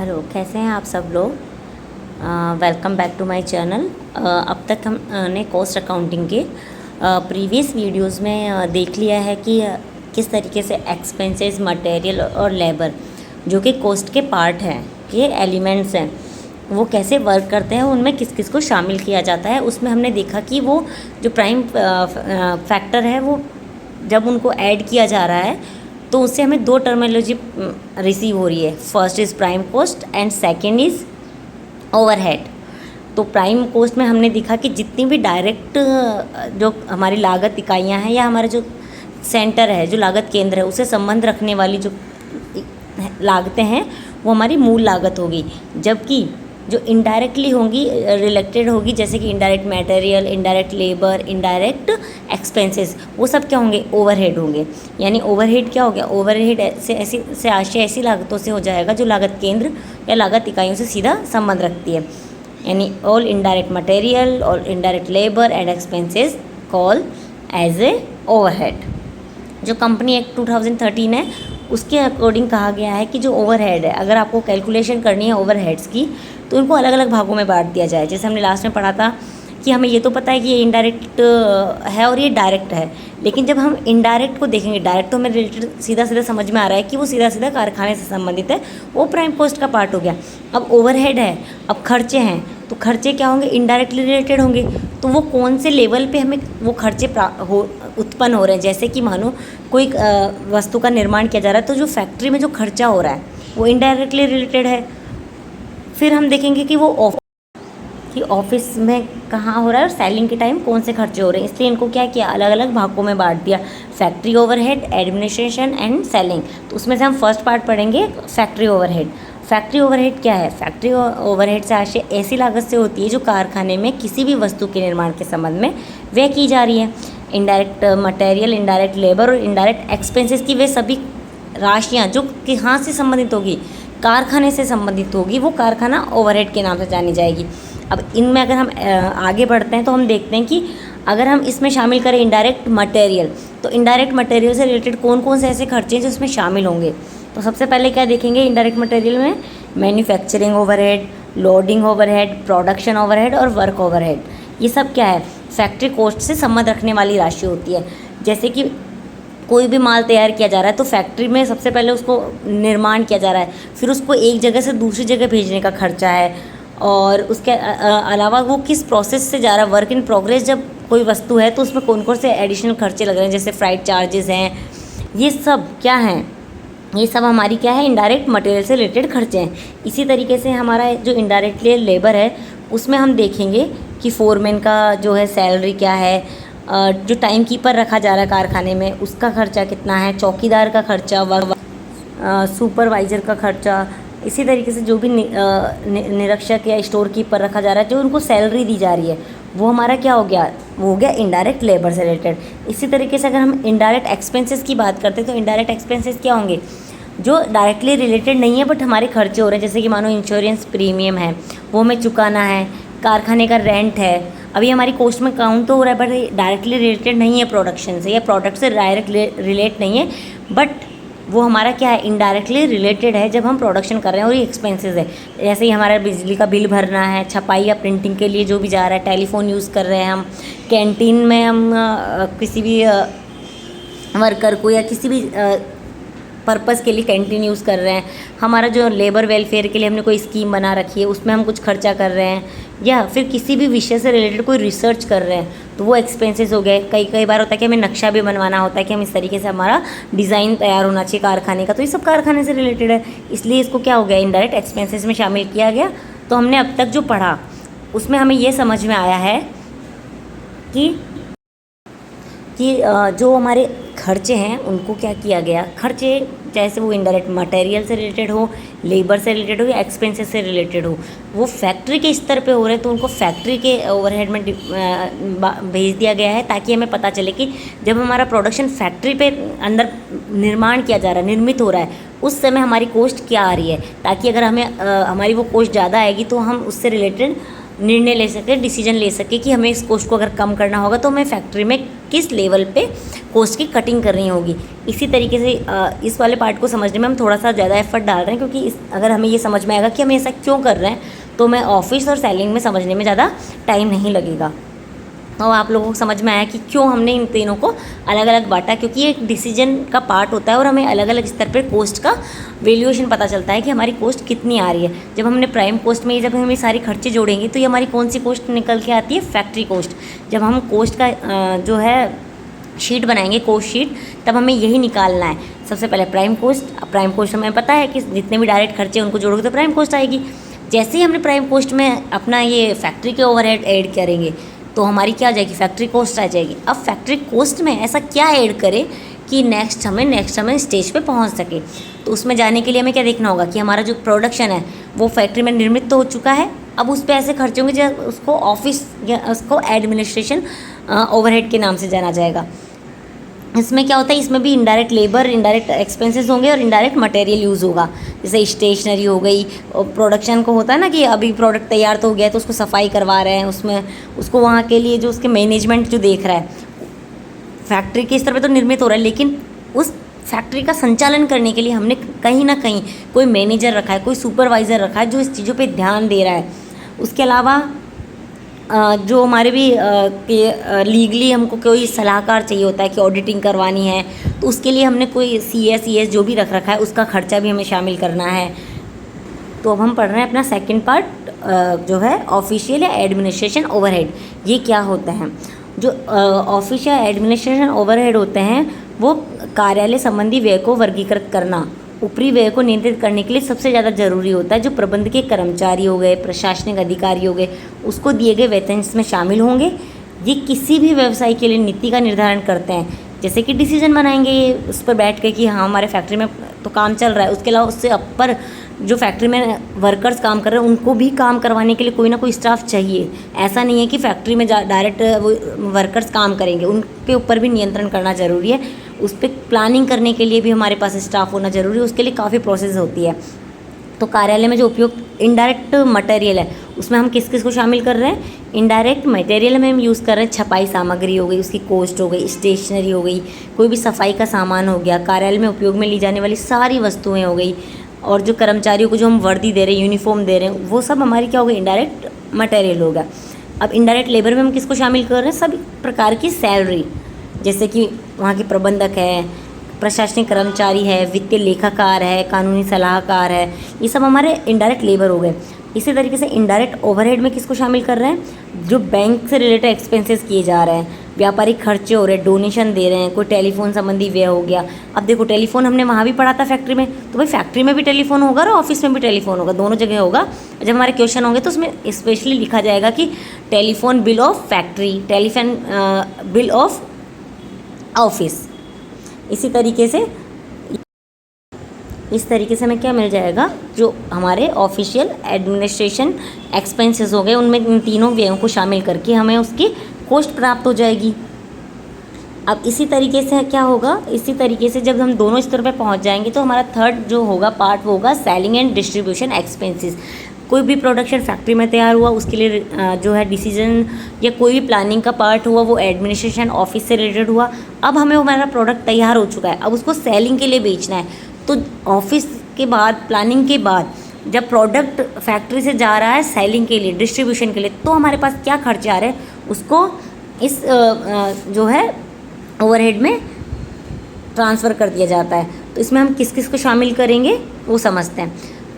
Hello, कैसे हैं आप सब लोग। Welcome back to my channel. अब तक हमने कॉस्ट अकाउंटिंग के प्रीवियस वीडियोस में देख लिया है कि किस तरीके से एक्सपेंसेस, मटेरियल और लेबर जो कि कॉस्ट के पार्ट हैं, ये एलिमेंट्स हैं, वो कैसे वर्क करते हैं, उनमें किस किस को शामिल किया जाता है। उसमें हमने देखा कि वो जो प्राइम फैक्टर है, वो जब उनको ऐड किया जा रहा है तो उससे हमें दो टर्मिनोलॉजी रिसीव हो रही है। First is prime cost and second is overhead. तो प्राइम कॉस्ट में हमने देखा कि जितनी भी डायरेक्ट जो हमारी लागत इकाइयां हैं या हमारा जो सेंटर है, जो लागत केंद्र है, उससे संबंध रखने वाली जो लागतें हैं वो हमारी मूल लागत होगी। जबकि जो इनडायरेक्टली होंगी, रिलेटेड होगी, जैसे कि indirect material, indirect labour, indirect expenses, वो सब क्या होंगे, ओवरहेड होंगे। यानी ओवरहेड क्या हो गया, ओवरहेड से आशय ऐसी लागतों से हो जाएगा जो लागत केंद्र या लागत इकाइयों से सीधा संबंध रखती है। यानी all indirect material, all indirect labour and expenses call as a overhead. जो कंपनी एक्ट 2013 है उसके अकॉर्डिंग कहा गया है कि जो ओवरहेड है, अगर आपको कैलकुलेशन करनी है ओवरहेड्स की, तो इनको अलग अलग भागों में बांट दिया जाए। जैसे हमने लास्ट में पढ़ा था कि हमें ये तो पता है कि ये इनडायरेक्ट है और ये डायरेक्ट है, लेकिन जब हम इनडायरेक्ट को देखेंगे, डायरेक्ट तो हमें रिलेटेड सीधा सीधा समझ में आ रहा है कि वो सीधा सीधा कारखाने से संबंधित है, वो प्राइम कॉस्ट का पार्ट हो गया। अब ओवरहेड है, अब खर्चे हैं, तो खर्चे क्या होंगे, इनडायरेक्टली रिलेटेड होंगे। तो वो कौन से लेवल पे हमें वो खर्चे उत्पन्न हो रहे हैं। जैसे कि मानो कोई वस्तु का निर्माण किया जा रहा है, तो जो फैक्ट्री में जो खर्चा हो रहा है वो इनडायरेक्टली रिलेटेड है। फिर हम देखेंगे कि वो ऑफिस में कहाँ हो रहा है और सेलिंग के टाइम कौन से खर्चे हो रहे हैं, इसलिए इनको क्या किया, अलग अलग भागों में बांट दिया। Factory overhead, administration and selling. तो उसमें से हम फर्स्ट पार्ट पढ़ेंगे फैक्ट्री ओवरहेड। फैक्ट्री ओवरहेड क्या है, फैक्ट्री ओवरहेड से आशय ऐसी लागत से होती है जो कारखाने में किसी भी वस्तु के निर्माण के संबंध में व्यय की जा रही है। इनडायरेक्ट मटेरियल, इनडायरेक्ट लेबर और इनडायरेक्ट एक्सपेंसेस की वे सभी राशियाँ जो कहाँ से संबंधित होगी, कारखाने से संबंधित होगी, वो कारखाना ओवरहेड के नाम से जानी जाएगी। अब इनमें अगर हम आगे बढ़ते हैं तो हम देखते हैं कि अगर हम इसमें शामिल करें इनडायरेक्ट मटेरियल, तो इनडायरेक्ट मटेरियल से रिलेटेड कौन कौन से ऐसे खर्चे हैं जो इसमें शामिल होंगे। तो सबसे पहले क्या देखेंगे इनडायरेक्ट मटेरियल में, manufacturing overhead, loading overhead, production overhead और वर्क ओवरहेड। ये सब क्या है, फैक्ट्री कॉस्ट से संबंध रखने वाली राशि होती है। जैसे कि कोई भी माल तैयार किया जा रहा है तो फैक्ट्री में सबसे पहले उसको निर्माण किया जा रहा है, फिर उसको एक जगह से दूसरी जगह भेजने का खर्चा है, और उसके अलावा वो किस प्रोसेस से जा रहा है, वर्क इन प्रोग्रेस। जब कोई वस्तु है तो उसमें कौन कौन से एडिशनल खर्चे लग रहे हैं, जैसे फ्राइट चार्जेस हैं, ये सब क्या हैं, ये सब हमारी क्या है, इनडायरेक्ट मटेरियल से रिलेटेड खर्चे हैं। इसी तरीके से हमारा जो इनडायरेक्टली लेबर है उसमें हम देखेंगे कि फोरमैन का जो है सैलरी क्या है, जो टाइम कीपर रखा जा रहा है कारखाने में उसका खर्चा कितना है, चौकीदार का खर्चा, सुपरवाइज़र का खर्चा। इसी तरीके से जो भी निरीक्षक या स्टोर कीपर रखा जा रहा है, जो उनको सैलरी दी जा रही है, वो हमारा क्या हो गया, वो हो गया इनडायरेक्ट लेबर से रिलेटेड। इसी तरीके से अगर हम इनडायरेक्ट एक्सपेंसेस की बात करते हैं तो इनडायरेक्ट एक्सपेंसेस क्या होंगे, जो डायरेक्टली रिलेटेड नहीं है बट हमारे खर्चे हो रहे हैं। जैसे कि मानो इंश्योरेंस प्रीमियम है, वो हमें चुकाना है, कारखाने का रेंट है, अभी हमारी कॉस्ट में काउंट तो हो रहा है बट डायरेक्टली रिलेटेड नहीं है प्रोडक्शन से, या प्रोडक्ट से डायरेक्ट रिलेट नहीं है, बट वो हमारा क्या है, इनडायरेक्टली रिलेटेड है जब हम प्रोडक्शन कर रहे हैं, और ये एक्सपेंसेस है। जैसे ही हमारा बिजली का बिल भरना है, छपाई या प्रिंटिंग के लिए जो भी जा रहा है, टेलीफोन यूज़ कर रहे हैं हम, कैंटीन में हम किसी भी वर्कर को या किसी भी पर्पज़ के लिए कैंटीन यूज़ कर रहे हैं, हमारा जो लेबर वेलफेयर के लिए हमने कोई स्कीम बना रखी है उसमें हम कुछ खर्चा कर रहे हैं, या फिर किसी भी विषय से रिलेटेड कोई रिसर्च कर रहे हैं, तो वो एक्सपेंसेस हो गए। कई बार होता है कि हमें नक्शा भी बनवाना होता है कि हम इस तरीके से हमारा डिज़ाइन तैयार होना चाहिए कारखाने का, तो ये सब कारखाने से रिलेटेड है, इसलिए इसको क्या हो गया, इनडायरेक्ट एक्सपेंसेस में शामिल किया गया। तो हमने अब तक जो पढ़ा उसमें हमें ये समझ में आया है कि जो हमारे खर्चे हैं उनको क्या किया गया, खर्चे जैसे वो इनडायरेक्ट मटेरियल से रिलेटेड हो, लेबर से रिलेटेड हो या एक्सपेंसेस से रिलेटेड हो, वो फैक्ट्री के स्तर पे हो रहे हैं तो उनको फैक्ट्री के ओवरहेड में भेज दिया गया है, ताकि हमें पता चले कि जब हमारा प्रोडक्शन फैक्ट्री पे अंदर निर्माण किया जा रहा है, निर्मित हो रहा है, उस समय हमारी कॉस्ट क्या आ रही है, ताकि अगर हमें हमारी वो कॉस्ट ज़्यादा आएगी तो हम उससे रिलेटेड निर्णय ले सकें, डिसीजन ले सकें कि हमें इस कॉस्ट को अगर कम करना होगा तो हमें फैक्ट्री में किस लेवल पे कॉस्ट की कटिंग करनी होगी। इसी तरीके से इस वाले पार्ट को समझने में हम थोड़ा सा ज़्यादा एफर्ट डाल रहे हैं, क्योंकि अगर हमें ये समझ में आएगा कि हम ऐसा क्यों कर रहे हैं, तो मैं ऑफिस और सेलिंग में समझने में ज़्यादा टाइम नहीं लगेगा। तो आप लोगों को समझ में आया कि क्यों हमने इन तीनों को अलग अलग बांटा, क्योंकि ये एक डिसीजन का पार्ट होता है और हमें अलग अलग स्तर पर कॉस्ट का वैल्यूएशन पता चलता है कि हमारी कॉस्ट कितनी आ रही है। जब हमने प्राइम कॉस्ट में जब हम ये सारी खर्चे जोड़ेंगे तो ये हमारी कौन सी कॉस्ट निकल के आती है, फैक्ट्री कॉस्ट। जब हम कॉस्ट का जो है शीट बनाएंगे, कॉस्ट शीट, तब हमें यही निकालना है। सबसे पहले प्राइम कॉस्ट हमें पता है कि जितने भी डायरेक्ट खर्चे उनको जोड़ोगे तो प्राइम कॉस्ट आएगी। जैसे ही हमने प्राइम कॉस्ट में अपना ये फैक्ट्री के ओवरहेड ऐड करेंगे तो हमारी क्या आ जाएगी, फैक्ट्री कॉस्ट आ जाएगी। अब फैक्ट्री कॉस्ट में ऐसा क्या ऐड करें कि नेक्स्ट हमें स्टेज पे पहुंच सके। तो उसमें जाने के लिए हमें क्या देखना होगा कि हमारा जो प्रोडक्शन है वो फैक्ट्री में निर्मित तो हो चुका है, अब उस पर ऐसे खर्चे होंगे जब उसको ऑफिस या उसको एडमिनिस्ट्रेशन ओवरहेड के नाम से जाना जाएगा। इसमें क्या होता है, इसमें भी इनडायरेक्ट लेबर, इनडायरेक्ट एक्सपेंसेस होंगे और इनडायरेक्ट मटेरियल यूज़ होगा। जैसे स्टेशनरी हो गई, प्रोडक्शन को होता है ना कि अभी प्रोडक्ट तैयार तो हो गया है तो उसको सफाई करवा रहे हैं, उसमें उसको वहाँ के लिए जो उसके मैनेजमेंट जो देख रहा है, फैक्ट्री के स्तर पे तो निर्मित हो रहा है, लेकिन उस फैक्ट्री का संचालन करने के लिए हमने कहीं ना कहीं कोई मैनेजर रखा है, कोई सुपरवाइज़र रखा है जो इस चीज़ों पर ध्यान दे रहा है। उसके अलावा जो हमारे भी लीगली हमको कोई सलाहकार चाहिए होता है कि ऑडिटिंग करवानी है, तो उसके लिए हमने कोई CS जो भी रख रखा है उसका खर्चा भी हमें शामिल करना है। तो अब हम पढ़ रहे हैं अपना सेकंड पार्ट जो है ऑफिशियल या एडमिनिस्ट्रेशन ओवरहेड। ये क्या होता है, जो ऑफिस या एडमिनिस्ट्रेशन ओवरहेड होते हैं वो कार्यालय संबंधी व्यय को वर्गीकृत करना, ऊपरी व्यय को नियंत्रित करने के लिए सबसे ज़्यादा ज़रूरी होता है। जो प्रबंध के कर्मचारी हो गए, प्रशासनिक अधिकारी हो गए, उसको दिए गए वेतन इसमें शामिल होंगे। ये किसी भी व्यवसाय के लिए नीति का निर्धारण करते हैं, जैसे कि डिसीजन बनाएंगे ये उस पर बैठ के कि हाँ हमारे फैक्ट्री में तो काम चल रहा है, उसके अलावा उससे अपर जो फैक्ट्री में वर्कर्स काम कर रहे हैं उनको भी काम करवाने के लिए कोई ना कोई स्टाफ चाहिए। ऐसा नहीं है कि फैक्ट्री में डायरेक्ट वो वर्कर्स काम करेंगे, उनके ऊपर भी नियंत्रण करना ज़रूरी है। उस पर प्लानिंग करने के लिए भी हमारे पास स्टाफ होना ज़रूरी है, उसके लिए काफ़ी प्रोसेस होती है। तो कार्यालय में जो उपयोग इनडायरेक्ट मटेरियल है उसमें हम किस किस को शामिल कर रहे हैं, इनडायरेक्ट मटेरियल में हम यूज़ कर रहे हैं छपाई सामग्री हो गई, उसकी कॉस्ट हो गई, स्टेशनरी हो गई, कोई भी सफाई का सामान हो गया, कार्यालय में उपयोग में ली जाने वाली सारी वस्तुएं हो गई, और जो कर्मचारियों को जो हम वर्दी दे रहे हैं, यूनिफॉर्म दे रहे हैं, वो सब हमारी क्या हो गई, इनडायरेक्ट मटेरियल होगा। अब इनडायरेक्ट लेबर में हम किसको शामिल कर रहे हैं, सभी प्रकार की सैलरी, जैसे कि वहाँ के प्रबंधक है, प्रशासनिक कर्मचारी है, वित्तीय लेखाकार है, कानूनी सलाहकार है, ये सब हमारे इनडायरेक्ट लेबर हो गए। इसी तरीके से इनडायरेक्ट ओवरहेड में किसको शामिल कर रहे हैं, जो बैंक से रिलेटेड एक्सपेंसेस किए जा रहे हैं, व्यापारिक खर्चे हो रहे हैं, डोनेशन दे रहे हैं, कोई टेलीफोन संबंधी व्यय हो गया। अब देखो टेलीफोन हमने वहाँ भी पढ़ा था फैक्ट्री में, तो भाई फैक्ट्री में भी टेलीफोन होगा और ऑफिस में भी टेलीफोन होगा, दोनों जगह होगा। जब हमारे क्वेश्चन होंगे तो उसमें स्पेशली लिखा जाएगा कि telephone bill of factory, telephone bill of office. इसी तरीके से इस तरीके से हमें क्या मिल जाएगा, जो हमारे ऑफिशियल एडमिनिस्ट्रेशन एक्सपेंसेस हो गए उनमें इन तीनों व्ययों को शामिल करके हमें उसकी कॉस्ट प्राप्त हो जाएगी। अब इसी तरीके से क्या होगा, इसी तरीके से जब हम दोनों स्तर पर पहुंच जाएंगे तो हमारा थर्ड जो होगा पार्ट वो होगा सेलिंग एंड डिस्ट्रीब्यूशन एक्सपेंसेस। कोई भी प्रोडक्शन फैक्ट्री में तैयार हुआ उसके लिए जो है डिसीजन या कोई भी प्लानिंग का पार्ट हुआ वो एडमिनिस्ट्रेशन ऑफिस से रिलेटेड हुआ। अब हमें हमारा प्रोडक्ट तैयार हो चुका है, अब उसको सेलिंग के लिए बेचना है, तो ऑफिस के बाद प्लानिंग के बाद जब प्रोडक्ट फैक्ट्री से जा रहा है सेलिंग के लिए, डिस्ट्रीब्यूशन के लिए, तो हमारे पास क्या खर्चे आ रहे हैं उसको इस जो है ओवरहेड में ट्रांसफ़र कर दिया जाता है। तो इसमें हम किस किस को शामिल करेंगे वो समझते हैं।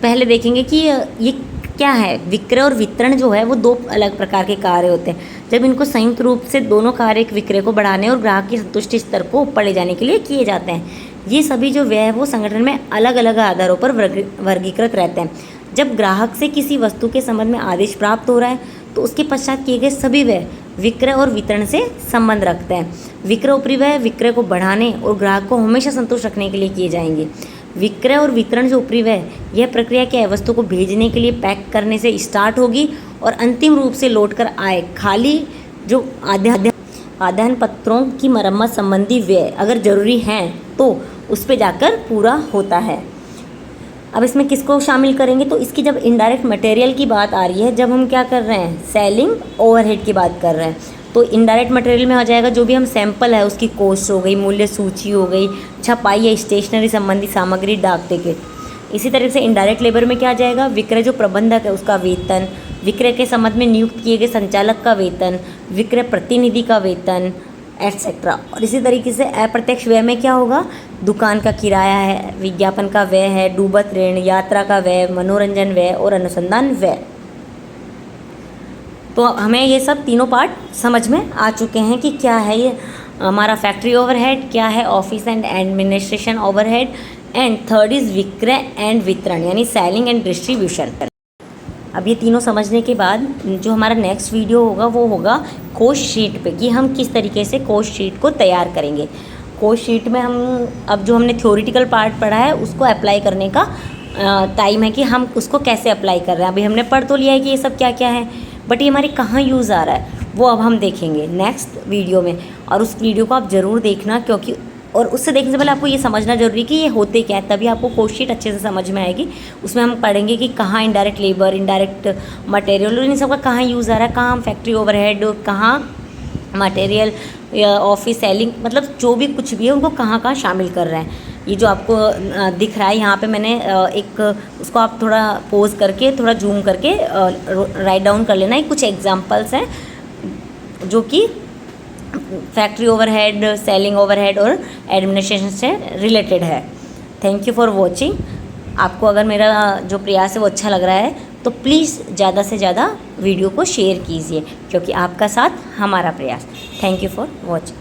पहले देखेंगे कि ये क्या है, विक्रय और वितरण जो है वो दो अलग प्रकार के कार्य होते हैं। जब इनको संयुक्त रूप से दोनों कार्य एक विक्रय को बढ़ाने और ग्राहक की संतुष्टि स्तर को ऊपर ले जाने के लिए किए जाते हैं। ये सभी जो व्यय है वो संगठन में अलग अलग आधारों पर वर्गीकृत रहते हैं। जब ग्राहक से किसी वस्तु के संबंध में आदेश प्राप्त हो रहा है तो उसके पश्चात किए गए सभी व्यय विक्रय और वितरण से संबंध रखते हैं। विक्रय ऊपरी व्यय विक्रय को बढ़ाने और ग्राहक को हमेशा संतुष्ट रखने के लिए किए जाएंगे। विक्रय और वितरण जो ऊपरी व्यय, यह प्रक्रिया क्या है, वस्तु को भेजने के लिए पैक करने से स्टार्ट होगी और अंतिम रूप से लौट कर आए खाली जो आदान पत्रों की मरम्मत संबंधी व्यय अगर ज़रूरी हैं तो उस पे जाकर पूरा होता है। अब इसमें किसको शामिल करेंगे, तो इसकी जब इनडायरेक्ट मटेरियल की बात आ रही है, जब हम क्या कर रहे हैं सेलिंग ओवरहेड की बात कर रहे हैं, तो इनडायरेक्ट मटेरियल में हो जाएगा जो भी हम सैंपल है उसकी कॉस्ट हो गई, मूल्य सूची हो गई, छपाई या स्टेशनरी संबंधी सामग्री, डाक टिकट। इसी तरह से इनडायरेक्ट लेबर में क्या आ जाएगा, विक्रय जो प्रबंधक है उसका वेतन, विक्रय के संबंध में नियुक्त किए गए संचालक का वेतन, विक्रय प्रतिनिधि का वेतन एटसेट्रा। और इसी तरीके से अप्रत्यक्ष व्यय में क्या होगा, दुकान का किराया है, विज्ञापन का व्यय है, डूबत ऋण, यात्रा का व्यय, मनोरंजन व्यय और अनुसंधान व्यय। तो हमें ये सब तीनों पार्ट समझ में आ चुके हैं कि क्या है ये हमारा फैक्ट्री ओवरहेड, क्या है office and administration overhead, and third is विक्रय एंड वितरण यानी सेलिंग एंड डिस्ट्रीब्यूशन। अब ये तीनों समझने के बाद जो हमारा नेक्स्ट वीडियो होगा वो होगा कोस्ट शीट पे, कि हम किस तरीके से कोस्ट शीट को तैयार करेंगे। कोस्ट शीट में हम अब जो हमने थ्योरेटिकल पार्ट पढ़ा है उसको अप्लाई करने का टाइम है कि हम उसको कैसे अप्लाई कर रहे हैं। अभी हमने पढ़ तो लिया है कि ये सब क्या क्या है, बट ये हमारे कहाँ यूज़ आ रहा है वो अब हम देखेंगे नेक्स्ट वीडियो में। और उस वीडियो को आप ज़रूर देखना, क्योंकि और उससे देखने से पहले आपको ये समझना जरूरी कि ये होते क्या है, तभी आपको कोस्ट शीट अच्छे से समझ में आएगी। उसमें हम पढ़ेंगे कि कहाँ इनडायरेक्ट लेबर, इनडायरेक्ट मटेरियल, इन सब का कहाँ यूज़ आ रहा है, कहाँ हम फैक्ट्री ओवरहेड, कहाँ मटेरियल, ऑफिस सेलिंग, मतलब जो भी कुछ भी है उनको कहाँ कहाँ शामिल कर रहे हैं। ये जो आपको दिख रहा है यहाँ पे मैंने एक उसको आप थोड़ा पोज करके थोड़ा जूम करके राइट डाउन कर लेना है। कुछ एग्जांपल्स हैं जो कि फैक्ट्री ओवरहेड, सेलिंग ओवरहेड और एडमिनिस्ट्रेशन से रिलेटेड है। Thank you for watching. आपको अगर मेरा जो प्रयास है वो अच्छा लग रहा है तो प्लीज़ ज़्यादा से ज़्यादा वीडियो को शेयर कीजिए, क्योंकि आपका साथ हमारा प्रयास। Thank you for watching.